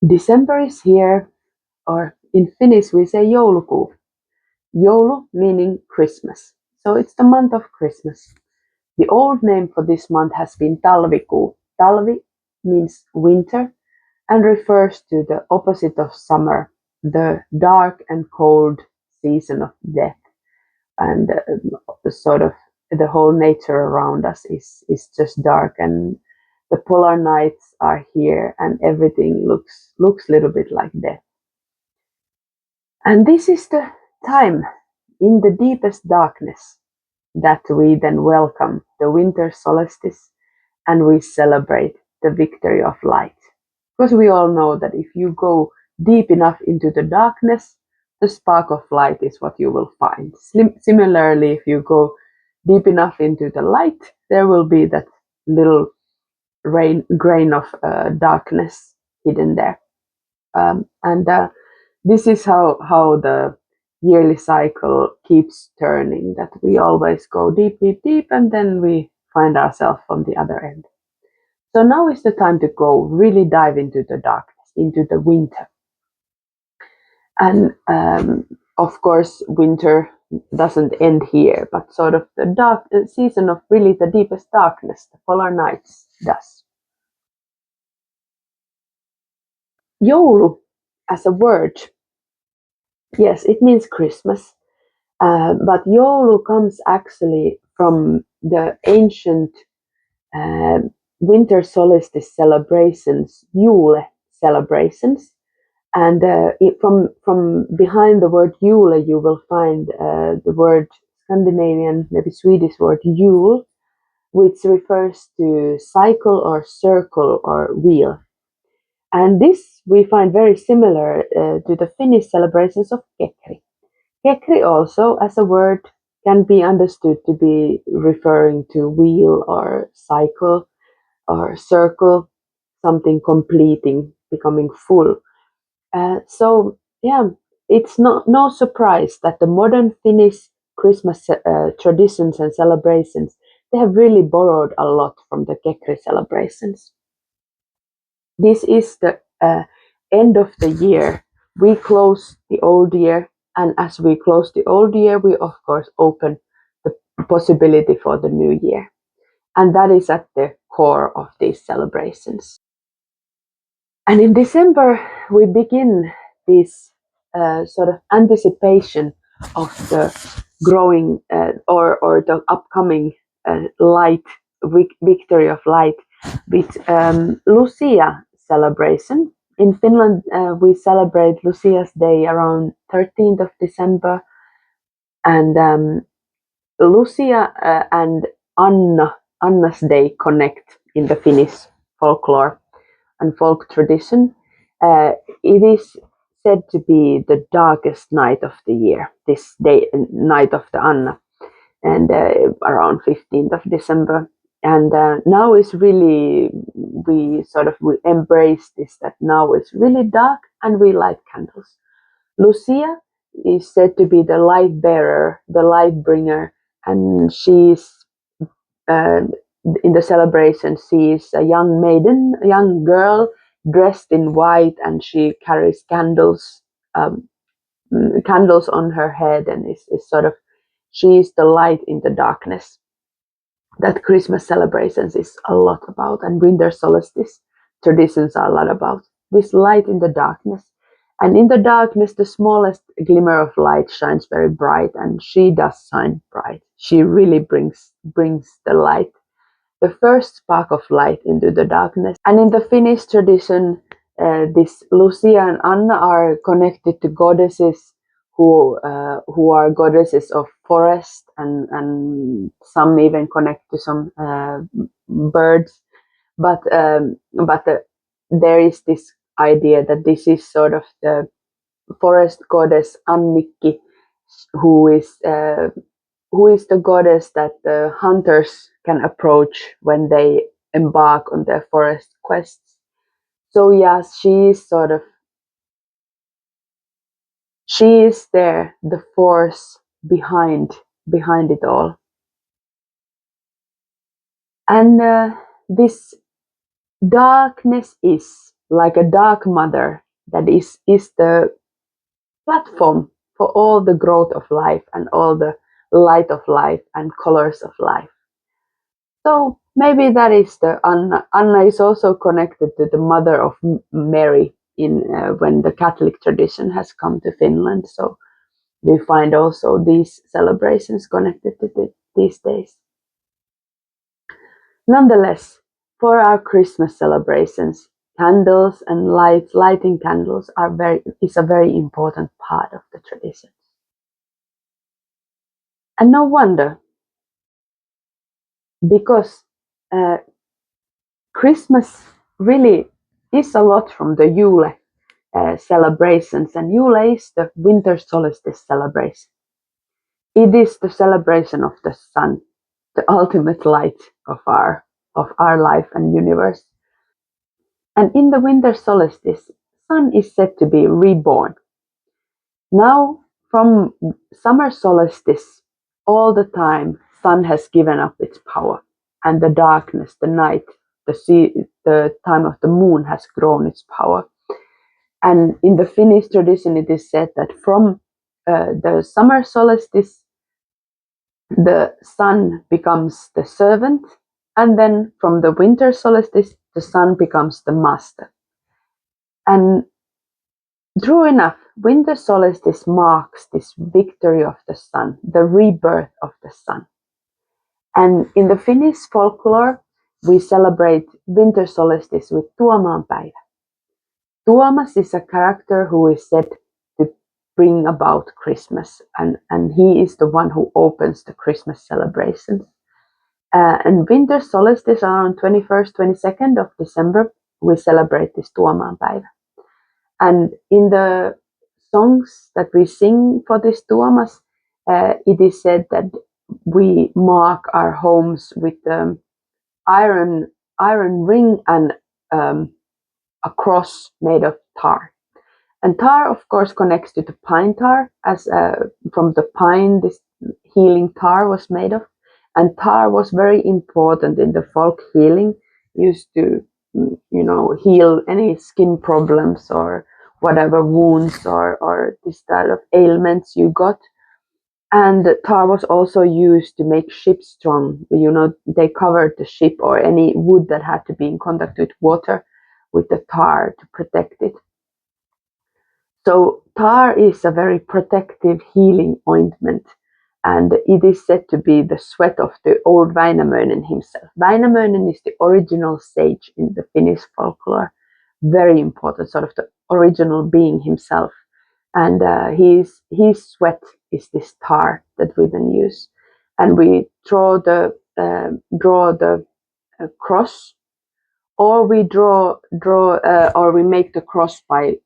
December is here, or in Finnish we say joulukuu. Joulu meaning Christmas. So it's the month of Christmas. The old name for this month has been talvikuu. Talvi means winter and refers to the opposite of summer, the dark and cold season of death. And sort of the whole nature around us is just dark, and the polar nights are here, and everything looks a little bit like death. And this is the time in the deepest darkness that we then welcome the winter solstice and we celebrate the victory of light. Because we all know that if you go deep enough into the darkness, the spark of light is what you will find. Similarly, if you go deep enough into the light, there will be that little grain of darkness hidden there. And this is how the yearly cycle keeps turning, that we always go deep, deep, deep, and then we find ourselves on the other end. So now is the time to go really dive into the darkness, into the winter. And of course, winter doesn't end here, but sort of the dark season of really the deepest darkness, the polar nights, does. Joulu as a word, yes, it means Christmas, but joulu comes actually from the ancient uh, winter solstice celebrations, Jule celebrations. And from behind the word Jule, you will find the word Scandinavian, maybe Swedish word Jul, which refers to cycle or circle or wheel. And this we find very similar to the Finnish celebrations of Kekri. Kekri also, as a word, can be understood to be referring to wheel or cycle or circle, something completing, becoming full. So yeah, it's no surprise that the modern Finnish Christmas traditions and celebrations, they have really borrowed a lot from the Kekri celebrations. This is the end of the year. We close the old year, and as we close the old year, we of course open the possibility for the new year, and that is at the core of these celebrations. And in December, we begin this sort of anticipation of the growing or the upcoming light victory of light with Lucia celebration. In Finland, we celebrate Lucia's Day around 13th of December, and Lucia and Anna's Day connect in the Finnish folklore and folk tradition. It is said to be the darkest night of the year, this day, night of the Anna, and around 15th of December. And now is really, we embrace this, that now it's really dark and we light candles. Lucia is said to be the light bearer, the light bringer, and she's uh, in the celebration, she is a young maiden, a young girl dressed in white, and she carries um, candles on her head, and is sort of, she is the light in the darkness. That Christmas celebrations is a lot about, and winter solstice traditions are a lot about this light in the darkness. And in the darkness, the smallest glimmer of light shines very bright, and she does shine bright. She really brings the light, the first spark of light into the darkness. And in the Finnish tradition, this Lucia and Anna are connected to goddesses who are goddesses of forest, and some even connect to some birds. But there is this idea that this is sort of the forest goddess Annikki, who is the goddess that the hunters can approach when they embark on their forest quests. So yes, she is there, the force behind it all. And this darkness is like a dark mother that is the platform for all the growth of life and all the light of life and colors of life. So maybe that is the Anna. Anna is also connected to the mother of Mary in when the Catholic tradition has come to Finland. So we find also these celebrations connected to these days. Nonetheless, for our Christmas celebrations, candles and lighting candles is a very important part of the tradition. And no wonder, because uh, Christmas really is a lot from the Yule celebrations, and Yule is the winter solstice celebration. It is the celebration of the sun, the ultimate light of our life and universe. And in the winter solstice, sun is said to be reborn. Now, from summer solstice, all the time, sun has given up its power, and the darkness, the night, the time of the moon has grown its power. And in the Finnish tradition, it is said that from the summer solstice, the sun becomes the servant, and then from the winter solstice, the sun becomes the master. And true enough, winter solstice marks this victory of the sun, the rebirth of the sun. And in the Finnish folklore, we celebrate winter solstice with Tuomaanpäivä. Tuomas is a character who is said to bring about Christmas, and he is the one who opens the Christmas celebrations. And winter solstice around 21st, 22nd of December, we celebrate this Tuomaanpäivä. And in the songs that we sing for this Tuomas, it is said that we mark our homes with iron ring and a cross made of tar. And tar, of course, connects to the pine tar, as from the pine this healing tar was made of. And tar was very important in the folk healing, used to, heal any skin problems or whatever wounds or this type of ailments you got. And tar was also used to make ships strong. They covered the ship or any wood that had to be in contact with water with the tar to protect it. So tar is a very protective healing ointment, and it is said to be the sweat of the old Väinämöinen himself. Väinämöinen is the original sage in the Finnish folklore, very important, sort of the original being himself. And his sweat is this tar that we then use, and we draw the cross, or we or we make the cross by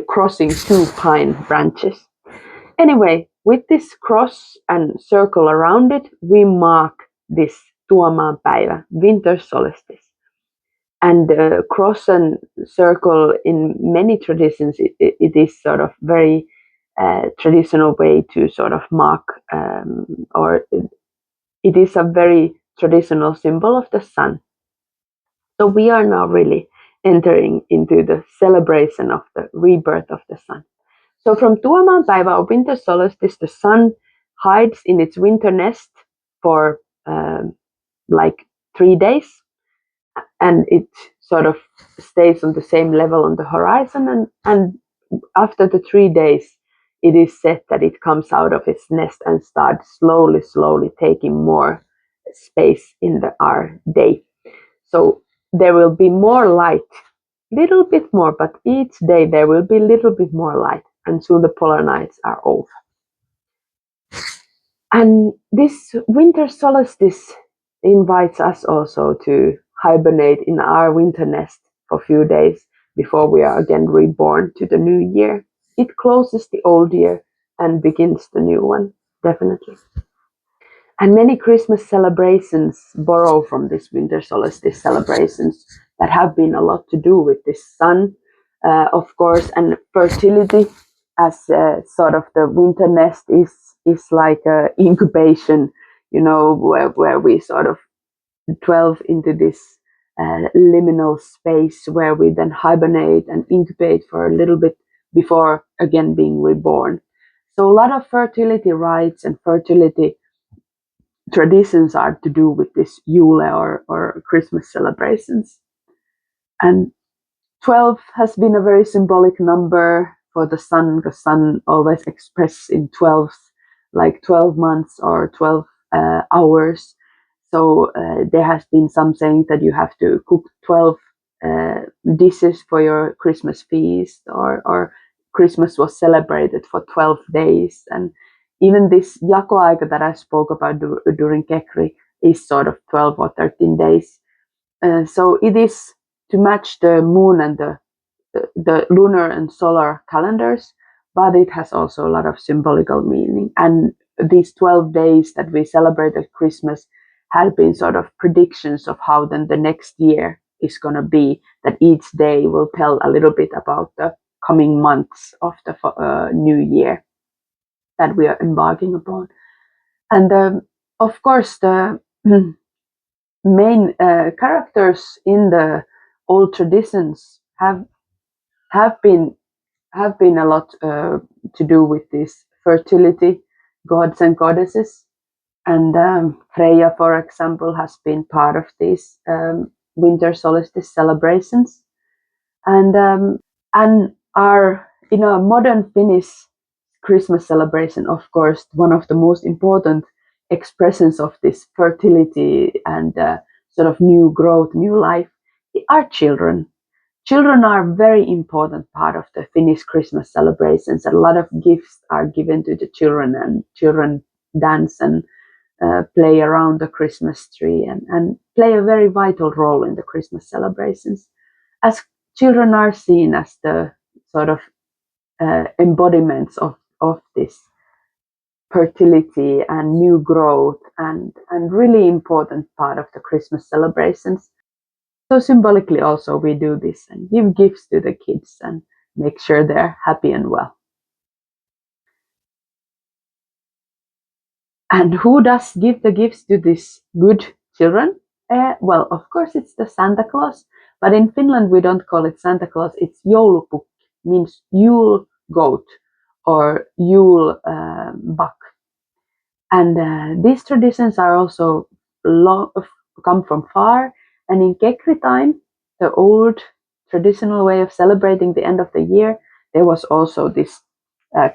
crossing two pine branches. Anyway, with this cross and circle around it, we mark this Tuomaanpäivä, winter solstice. And cross and circle in many traditions, it is sort of very traditional way to sort of mark, or it is a very traditional symbol of the sun. So we are now really entering into the celebration of the rebirth of the sun. So from Tuomaanpäivä or winter solstice, the sun hides in its winter nest for like 3 days, and it sort of stays on the same level on the horizon. And after the 3 days, it is said that it comes out of its nest and starts slowly taking more space in our day. So there will be more light, little bit more, but each day there will be a little bit more light, and soon the polar nights are over. And this winter solstice invites us also to hibernate in our winter nest for a few days before we are again reborn to the new year. It closes the old year and begins the new one, definitely. And many Christmas celebrations borrow from this winter solstice celebrations that have been a lot to do with this sun, of course, and fertility, as sort of the winter nest is like a incubation, where we sort of delve into this liminal space where we then hibernate and incubate for a little bit before again being reborn. So a lot of fertility rites and fertility traditions are to do with this Yule or Christmas celebrations. And 12 has been a very symbolic number for the sun, because sun always expresses in 12s, like 12 months or 12 hours. So there has been some saying that you have to cook 12 uh, dishes for your Christmas feast, or Christmas was celebrated for 12 days. And even this jakoaika that I spoke about during Kekri is sort of 12 or 13 days. So it is to match the moon and the lunar and solar calendars, but it has also a lot of symbolical meaning. And these 12 days that we celebrate at Christmas have been sort of predictions of how then the next year is going to be, that each day will tell a little bit about the coming months of the new year that we are embarking upon. And of course, the main characters in the old traditions have been a lot to do with this fertility gods and goddesses. And Freya, for example, has been part of these winter solstice celebrations. And our in a modern Finnish Christmas celebration, of course, one of the most important expressions of this fertility and sort of new growth, new life, are children. Children are a very important part of the Finnish Christmas celebrations. A lot of gifts are given to the children, and children dance and play around the Christmas tree, and play a very vital role in the Christmas celebrations, as children are seen as the sort of embodiments of this fertility and new growth, and really important part of the Christmas celebrations. So symbolically also we do this and give gifts to the kids and make sure they're happy and well. And who does give the gifts to these good children? Well, of course it's the Santa Claus, but in Finland we don't call it Santa Claus, it's joulupukki, means Yule goat or Yule buck. And these traditions are also come from far. And in Kekri time, the old traditional way of celebrating the end of the year, there was also this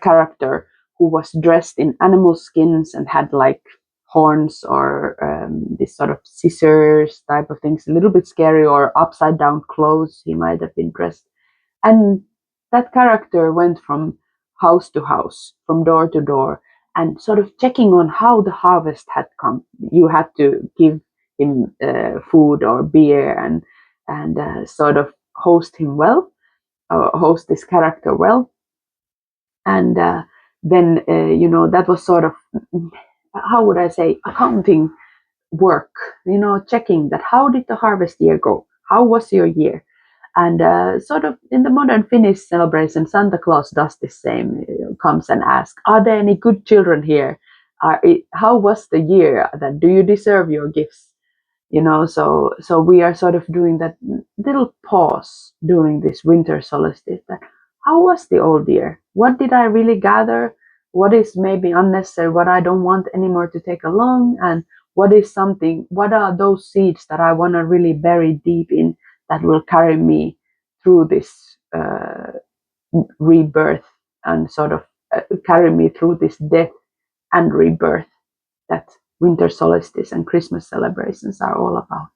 character who was dressed in animal skins and had like horns or this sort of scissors type of things, a little bit scary, or upside down clothes he might have been dressed. And that character went from house to house, from door to door, and sort of checking on how the harvest had come. You had to give him food or beer, and sort of host him well, or host this character well. And then that was sort of, how would I say, accounting work. Checking that how did the harvest year go? How was your year? And sort of in the modern Finnish celebration, Santa Claus does the same. Comes and asks, "Are there any good children here? How was the year? That do you deserve your gifts?" So we are sort of doing that little pause during this winter solstice. That how was the old year? What did I really gather? What is maybe unnecessary? What I don't want anymore to take along? And what are those seeds that I want to really bury deep in, that will carry me through this rebirth, and sort of carry me through this death and rebirth that winter solstice and Christmas celebrations are all about.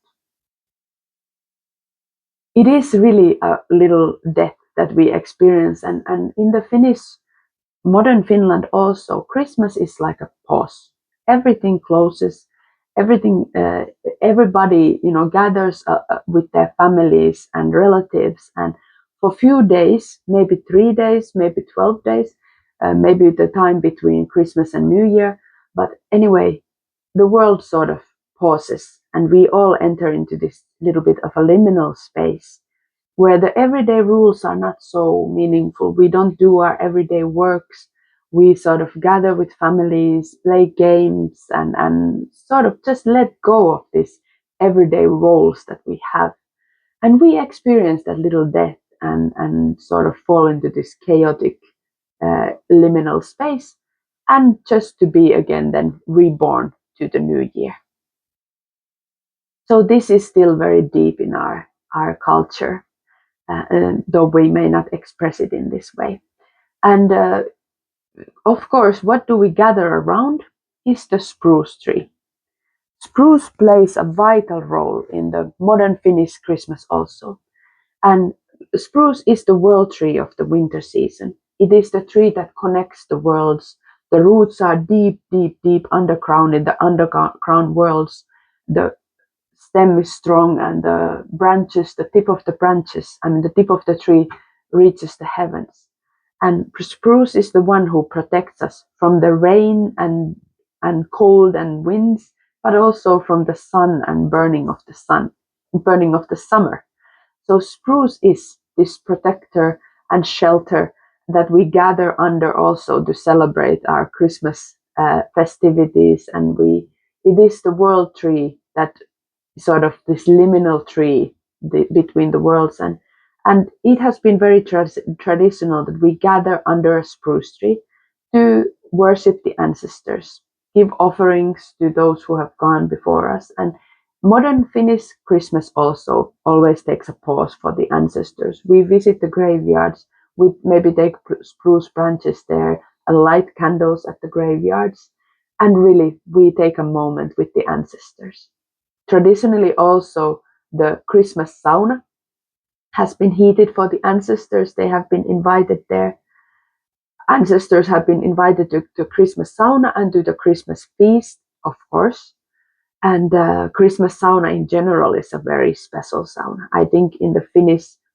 It is really a little death that we experience, and in the Finnish modern Finland also, Christmas is like a pause. Everything closes, everything, everybody, gathers with their families and relatives, and for few days, maybe 3 days, maybe 12 days, maybe the time between Christmas and New Year. But anyway, the world sort of pauses, and we all enter into this little bit of a liminal space where the everyday rules are not so meaningful. We don't do our everyday works. We sort of gather with families, play games, and sort of just let go of this everyday roles that we have. And we experience that little death and sort of fall into this chaotic liminal space, and just to be again then reborn to the new year. So this is still very deep in our culture, though we may not express it in this way. And of course, what do we gather around is the spruce tree. Spruce plays a vital role in the modern Finnish Christmas also. And spruce is the world tree of the winter season. It is the tree that connects the worlds. The roots are deep, deep, deep underground in the underground worlds. The stem is strong, and the branches, the tip of the branches, the tip of the tree reaches the heavens. And spruce is the one who protects us from the rain and cold and winds, but also from the sun and burning of the summer. So spruce is this protector and shelter that we gather under also to celebrate our Christmas festivities. And it is the world tree that sort of this liminal tree between the worlds. And it has been very traditional that we gather under a spruce tree to worship the ancestors, give offerings to those who have gone before us. And modern Finnish Christmas also always takes a pause for the ancestors. We visit the graveyards, we maybe take spruce branches there and light candles at the graveyards, and really we take a moment with the ancestors. Traditionally also, the Christmas sauna has been heated for the ancestors. They have been invited there. Ancestors have been invited to Christmas sauna and to the Christmas feast, of course. And Christmas sauna in general is a very special sauna. I think in the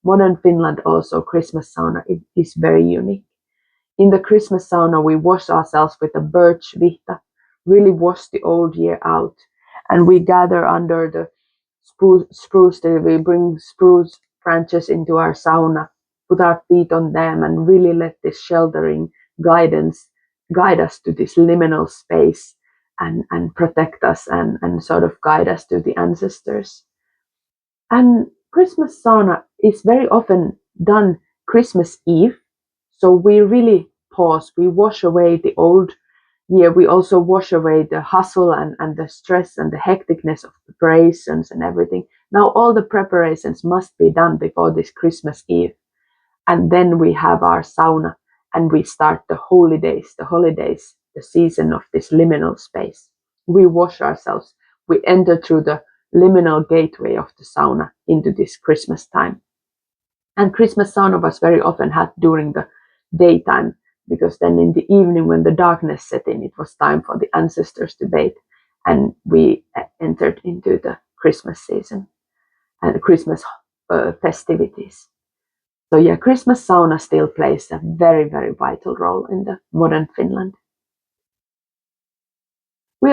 modern Finland also, Christmas sauna is very unique. In the Christmas sauna, we wash ourselves with a birch vihta, really wash the old year out. And we gather under the spruce tree. We bring spruce branches into our sauna, put our feet on them, and really let this sheltering guidance guide us to this liminal space and protect us and sort of guide us to the ancestors. And Christmas sauna is very often done Christmas Eve. So we really pause, we wash away the old year. We also wash away the hustle and the stress and the hecticness of preparations and everything. Now all the preparations must be done before this Christmas Eve. And then we have our sauna and we start the holidays, the season of this liminal space. We wash ourselves. We enter through the liminal gateway of the sauna into this Christmas time. And Christmas sauna was very often had during the daytime, because then in the evening when the darkness set in, it was time for the ancestors to bathe, and we entered into the Christmas season and Christmas festivities. So yeah, Christmas sauna still plays a very, very vital role in the modern Finland. We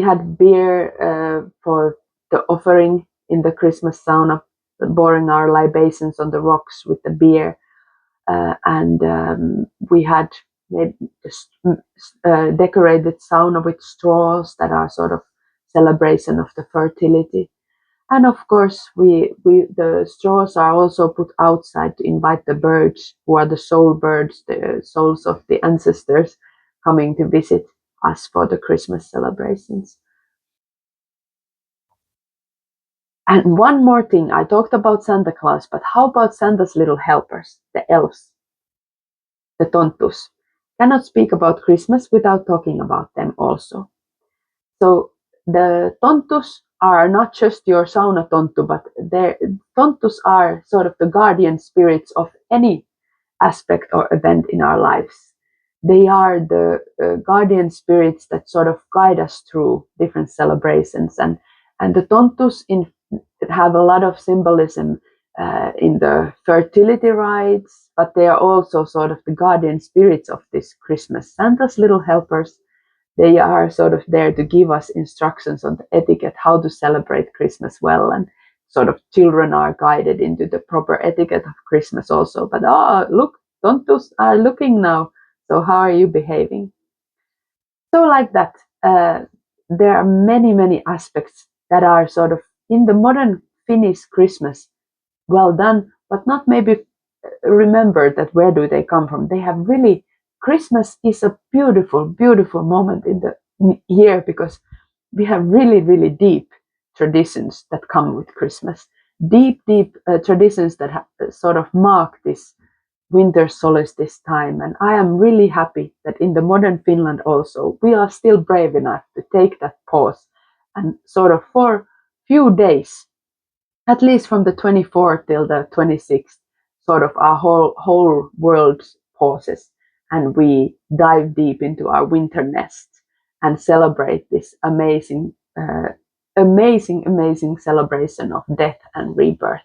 had beer for the offering in the Christmas sauna, pouring our libations on the rocks with the beer. And we had maybe decorated sauna with straws that are sort of celebration of the fertility. And of course, the straws are also put outside to invite the birds, who are the soul birds, the souls of the ancestors, coming to visit us for the Christmas celebrations. And one more thing, I talked about Santa Claus, but how about Santa's little helpers, the elves, the tontus? Cannot speak about Christmas without talking about them also. So the tontus are not just your sauna tontu, but the tontus are sort of the guardian spirits of any aspect or event in our lives. They are the guardian spirits that sort of guide us through different celebrations, and the tontus have a lot of symbolism in the fertility rites, but they are also sort of the guardian spirits of this Christmas. Santa's little helpers, they are sort of there to give us instructions on the etiquette, how to celebrate Christmas well, and sort of children are guided into the proper etiquette of Christmas also. But look, tontus are looking now, so how are you behaving? So like that, there are many, many aspects that are sort of in the modern Finnish Christmas well done, but not maybe remembered that where do they come from. They have really, Christmas is a beautiful, beautiful moment in the year because we have really, really deep traditions that come with Christmas. Deep, deep traditions that sort of mark this winter solstice time. And I am really happy that in the modern Finland also, we are still brave enough to take that pause and sort of for few days, at least from the 24th till the 26th, sort of our whole world pauses and we dive deep into our winter nest and celebrate this amazing, amazing celebration of death and rebirth.